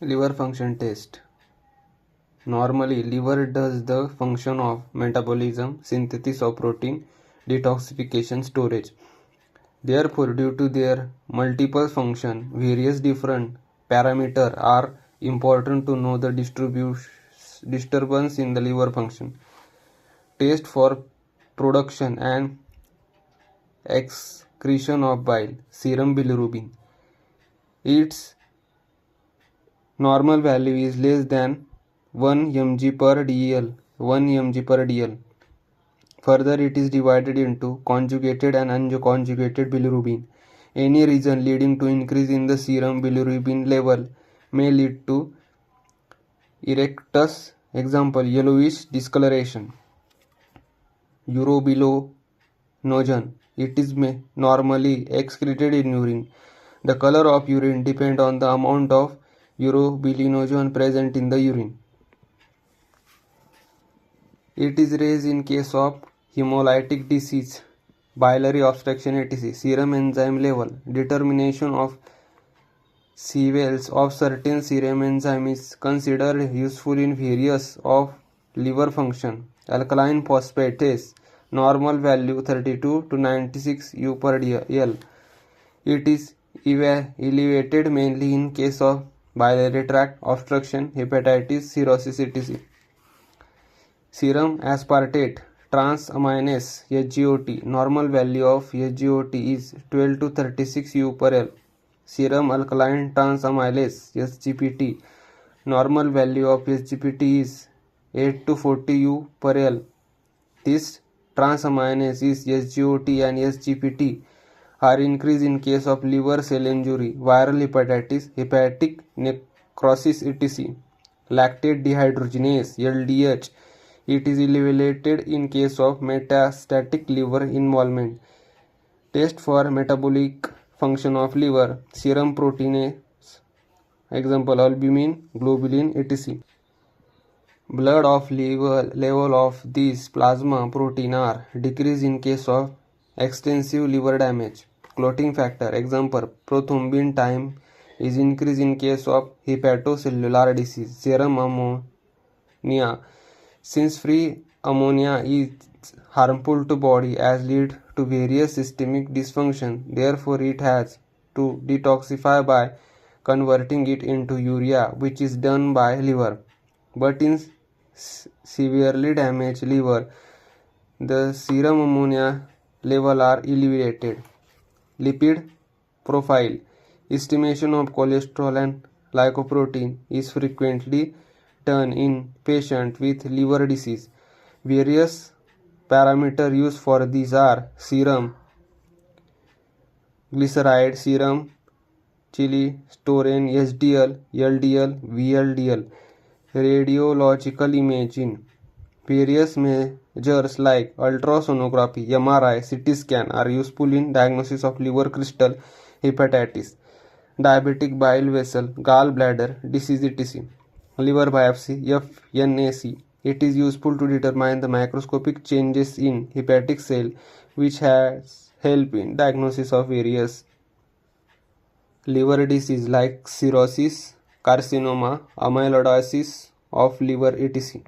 Liver function test. Normally, liver does the function of metabolism, synthesis of protein, detoxification, storage. Therefore, due to their multiple function, various different parameters are important to know the disturbance in the liver function. Test for production and excretion of bile, serum bilirubin. Its normal value is less than 1 mg per dl. 1 mg per dl. Further, it is divided into conjugated and unconjugated bilirubin. Any reason leading to increase in the serum bilirubin level may lead to erectus, example yellowish discoloration. Urobilinogen. It is normally excreted in urine. The color of urine depends on the amount of urobilinogen present in the urine. It is raised in case of hemolytic disease, biliary obstruction, etc. Serum enzyme level. Determination of levels of certain serum enzyme is considered useful in various of liver function. Alkaline phosphatase. Normal value 32 to 96 U per L. It is elevated mainly in case of biliary tract obstruction, hepatitis, cirrhosis, etc. Serum aspartate transaminase SGOT. Normal value of SGOT is 12 to 36 U per L. Serum alkaline transamylase SGPT. Normal value of SGPT is 8 to 40 U per L. This transaminase is SGOT and SGPT are increased in case of liver cell injury, viral hepatitis, hepatic necrosis, etc. Lactate dehydrogenase LDH. It is elevated in case of metastatic liver involvement. Test for metabolic function of liver. Serum proteinase, example albumin, globulin, etc. Blood of level of these plasma protein are decreased in case of extensive liver damage. Clotting factor, example prothrombin time is increased in case of hepatocellular disease. Serum ammonia. Since free ammonia is harmful to body as lead to various systemic dysfunction, therefore it has to detoxify by converting it into urea, which is done by liver. But in severely damaged liver, the serum ammonia level are elevated. Lipid profile. Estimation of cholesterol and lipoprotein is frequently done in patients with liver disease. Various parameters used for these are serum glyceride, serum cholesterol, SDL, LDL, VLDL. Radiological imaging. Various measures like ultrasonography, MRI, CT scan are useful in diagnosis of liver crystal, hepatitis, diabetic bile vessel, gallbladder disease, etc. Liver biopsy, FNAC. It is useful to determine the microscopic changes in hepatic cell, which has help in diagnosis of various liver disease like cirrhosis, carcinoma, amyloidosis of liver, etc.